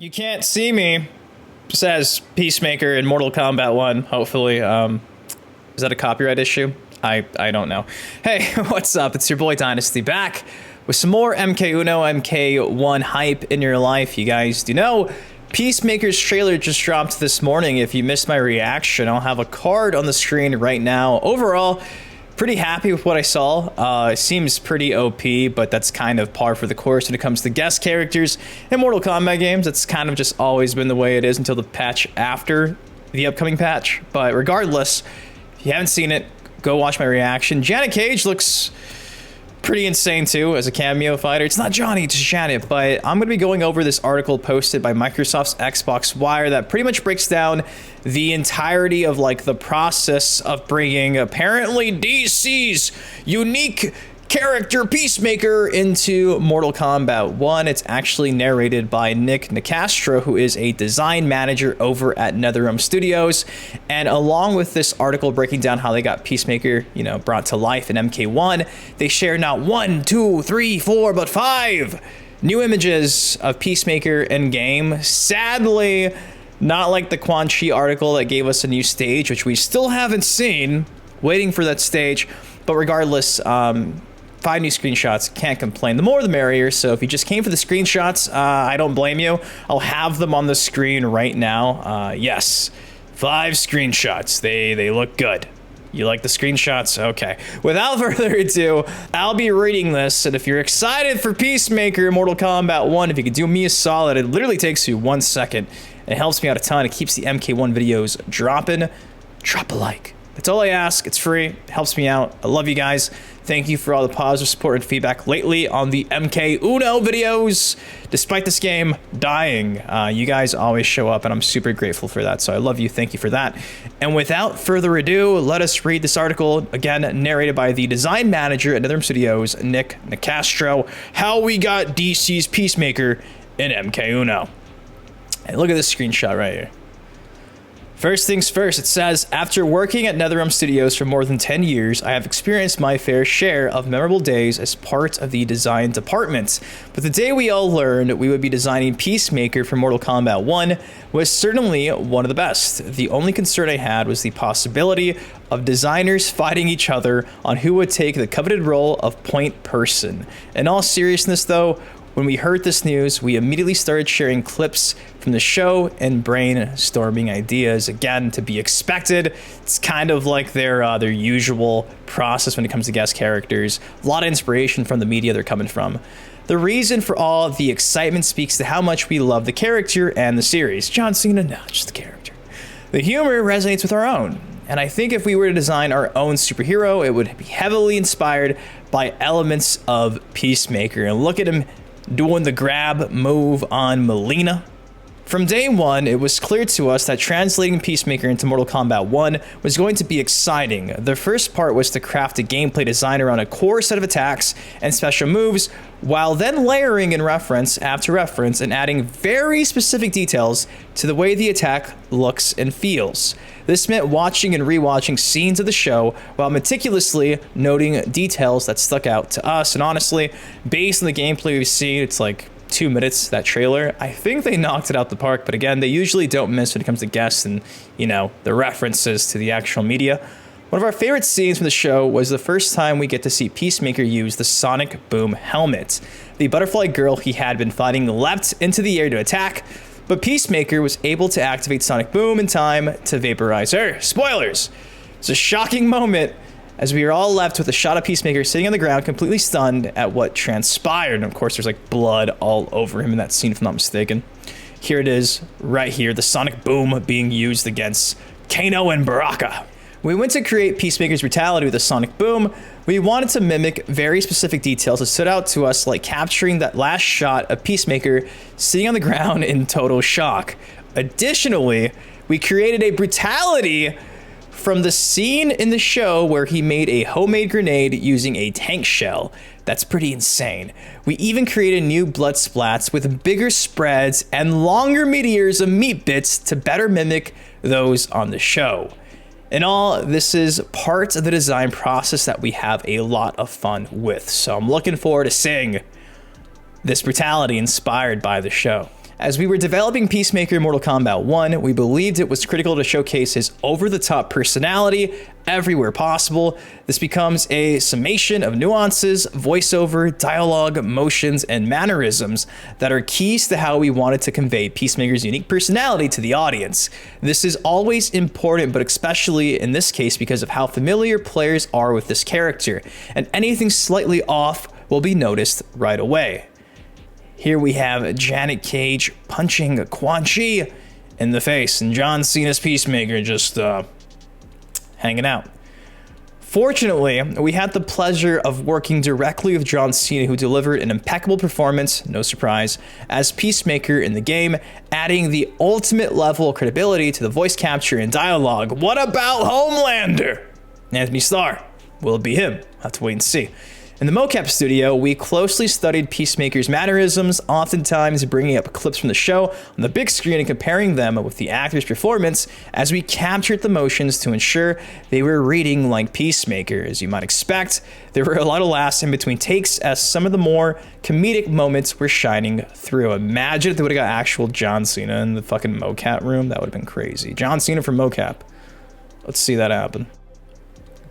You can't see me, says Peacemaker in Mortal Kombat 1, hopefully. Is that a copyright issue? I don't know. Hey, what's up? It's your boy Dynasty back with some more MK Uno, MK1 hype in your life. You guys do know Peacemaker's trailer just dropped this morning. If you missed my reaction, I'll have a card on the screen right now. Overall, pretty happy with what I saw. It seems pretty OP, but that's kind of par for the course when it comes to guest characters in Mortal Kombat games. That's kind of just always been the way it is until the patch after the upcoming patch. But regardless, if you haven't seen it, go watch my reaction. Janet Cage looks pretty insane too as a cameo fighter. It's not Johnny, it's Janet, but I'm going to be going over this article posted by Microsoft's Xbox Wire that pretty much breaks down the entirety of like the process of bringing apparently DC's unique character Peacemaker into Mortal Kombat 1. It's actually narrated by Nick Nicastro, who is a design manager over at NetherRealm Studios. And along with this article breaking down how they got Peacemaker, brought to life in MK1, they share not 1, 2, 3, 4, but 5 new images of Peacemaker in game. Sadly, not like the Quan Chi article that gave us a new stage, which we still haven't seen. Waiting for that stage. But regardless, 5 new screenshots, can't complain. The more the merrier, so if you just came for the screenshots, I don't blame you. I'll have them on the screen right now. Yes, 5 screenshots. They look good. You like the screenshots? Okay. Without further ado, I'll be reading this, and if you're excited for Peacemaker in Mortal Kombat 1, if you could do me a solid, it literally takes you 1 second. It helps me out a ton. It keeps the MK1 videos dropping. Drop a like. That's all I ask. It's free. It helps me out. I love you guys. Thank you for all the positive support and feedback lately on the MK Uno videos. Despite this game dying, you guys always show up, and I'm super grateful for that. So I love you. Thank you for that. And without further ado, let us read this article, again, narrated by the design manager at NetherRealm Studios, Nick Nicastro, how we got DC's Peacemaker in MK Uno. And look at this screenshot right here. First things first, it says, after working at NetherRealm Studios for more than 10 years, I have experienced my fair share of memorable days as part of the design department. But the day we all learned we would be designing Peacemaker for Mortal Kombat 1 was certainly one of the best. The only concern I had was the possibility of designers fighting each other on who would take the coveted role of point person. In all seriousness though, when we heard this news, we immediately started sharing clips from the show and brainstorming ideas. Again, to be expected. It's kind of like their usual process when it comes to guest characters. A lot of inspiration from the media they're coming from. The reason for all the excitement speaks to how much we love the character and the series. John Cena, not just the character. The humor resonates with our own. And I think if we were to design our own superhero, it would be heavily inspired by elements of Peacemaker. And look at him doing the grab move on Melina. From day one, it was clear to us that translating Peacemaker into Mortal Kombat 1 was going to be exciting. The first part was to craft a gameplay design around a core set of attacks and special moves, while then layering in reference after reference and adding very specific details to the way the attack looks and feels. This meant watching and rewatching scenes of the show while meticulously noting details that stuck out to us. And honestly, based on the gameplay we've seen, it's like 2 minutes, that trailer, I think they knocked it out the park. But again, they usually don't miss when it comes to guests and, the references to the actual media. One of our favorite scenes from the show was the first time we get to see Peacemaker use the Sonic Boom helmet. The butterfly girl he had been fighting leapt into the air to attack, but Peacemaker was able to activate Sonic Boom in time to vaporize her. Spoilers! It's a shocking moment as we are all left with a shot of Peacemaker sitting on the ground completely stunned at what transpired. And of course there's like blood all over him in that scene if I'm not mistaken. Here it is, right here, the Sonic Boom being used against Kano and Baraka. We went to create Peacemaker's Brutality with the Sonic Boom. We wanted to mimic very specific details that stood out to us, like capturing that last shot of Peacemaker sitting on the ground in total shock. Additionally, we created a brutality from the scene in the show where he made a homemade grenade using a tank shell. That's pretty insane. We even created new blood splats with bigger spreads and longer meteors of meat bits to better mimic those on the show. In all, this is part of the design process that we have a lot of fun with. So I'm looking forward to seeing this brutality inspired by the show. As we were developing Peacemaker in Mortal Kombat 1, we believed it was critical to showcase his over-the-top personality everywhere possible. This becomes a summation of nuances, voiceover, dialogue, motions, and mannerisms that are keys to how we wanted to convey Peacemaker's unique personality to the audience. This is always important, but especially in this case because of how familiar players are with this character, and anything slightly off will be noticed right away. Here we have Janet Cage punching Quan Chi in the face, and John Cena's Peacemaker just hanging out. Fortunately, we had the pleasure of working directly with John Cena, who delivered an impeccable performance, no surprise, as Peacemaker in the game, adding the ultimate level of credibility to the voice capture and dialogue. What about Homelander? Anthony Starr. Will it be him? I'll have to wait and see. In the mocap studio, we closely studied Peacemaker's mannerisms, oftentimes bringing up clips from the show on the big screen and comparing them with the actor's performance as we captured the motions to ensure they were reading like Peacemaker. As you might expect, there were a lot of laughs in between takes as some of the more comedic moments were shining through. Imagine if they would have got actual John Cena in the fucking mocap room. That would have been crazy. John Cena for mocap. Let's see that happen.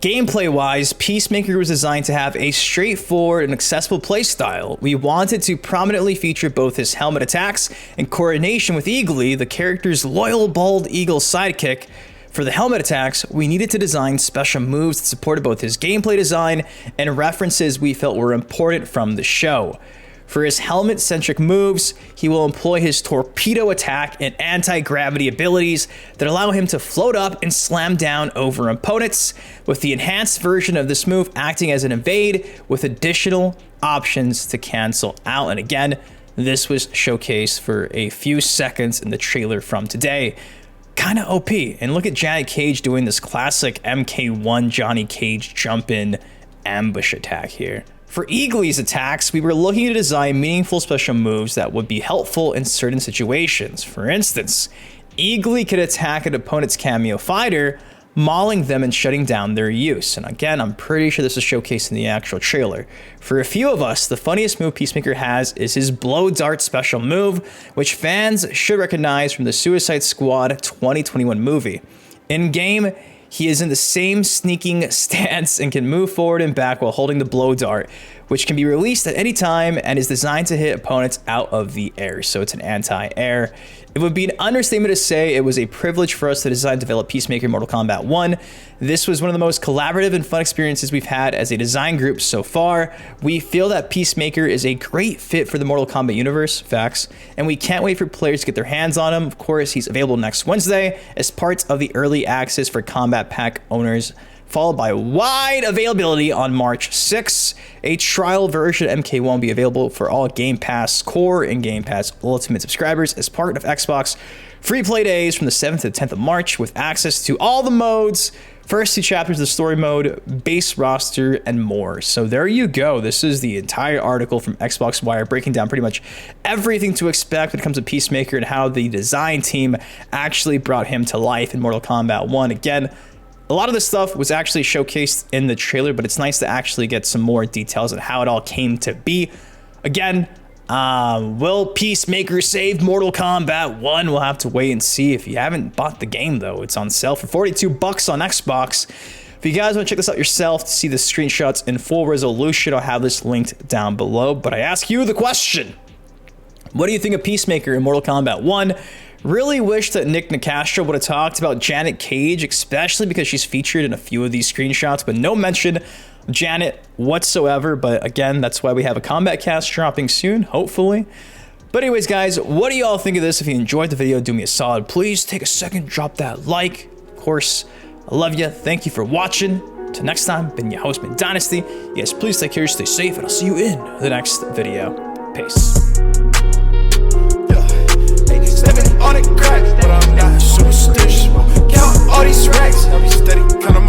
Gameplay-wise, Peacemaker was designed to have a straightforward and accessible playstyle. We wanted to prominently feature both his helmet attacks and coordination with Eagly, the character's loyal bald eagle sidekick. For the helmet attacks, we needed to design special moves that supported both his gameplay design and references we felt were important from the show. For his helmet-centric moves, he will employ his torpedo attack and anti-gravity abilities that allow him to float up and slam down over opponents, with the enhanced version of this move acting as an evade with additional options to cancel out. And again, this was showcased for a few seconds in the trailer from today. Kind of OP. And look at Janet Cage doing this classic MK1 Johnny Cage jump-in ambush attack here. For Eagly's attacks, we were looking to design meaningful special moves that would be helpful in certain situations. For instance, Eagly could attack an opponent's Kameo fighter, mauling them and shutting down their use. And again, I'm pretty sure this is showcased in the actual trailer. For a few of us, the funniest move Peacemaker has is his blow dart special move, which fans should recognize from the Suicide Squad 2021 movie. In game, he is in the same sneaking stance and can move forward and back while holding the blow dart, which can be released at any time and is designed to hit opponents out of the air, so it's an anti-air. It would be an understatement to say it was a privilege for us to design and develop Peacemaker in Mortal Kombat 1. This was one of the most collaborative and fun experiences we've had as a design group so far. We feel that Peacemaker is a great fit for the Mortal Kombat universe, facts, and we can't wait for players to get their hands on him. Of course, he's available next Wednesday as part of the early access for Combat Pack owners, followed by wide availability on March 6th. A trial version of MK1 will be available for all Game Pass Core and Game Pass Ultimate subscribers as part of Xbox free play days from the 7th to the 10th of March, with access to all the modes, first 2 chapters of the story mode, base roster, and more. So there you go. This is the entire article from Xbox Wire, breaking down pretty much everything to expect when it comes to Peacemaker and how the design team actually brought him to life in Mortal Kombat 1. Again, a lot of this stuff was actually showcased in the trailer, but it's nice to actually get some more details on how it all came to be. Again, will Peacemaker save Mortal Kombat 1? We'll have to wait and see. If you haven't bought the game, though, it's on sale for $42 on Xbox. If you guys want to check this out yourself to see the screenshots in full resolution, I'll have this linked down below. But I ask you the question: what do you think of Peacemaker in Mortal Kombat 1? Really wish that Nick Nicastro would have talked about Janet Cage, especially because she's featured in a few of these screenshots, but no mention of Janet whatsoever. But again, that's why we have a combat cast dropping soon, hopefully. But anyways, guys, what do you all think of this? If you enjoyed the video, do me a solid. Please take a second, drop that like. Of course, I love you. Thank you for watching. Till next time, been your host, Man Dynasty. Yes, please take care, stay safe, and I'll see you in the next video. Peace. Living on a crack, but I'm not superstitious. Count all these racks, I'll be steady, count 'em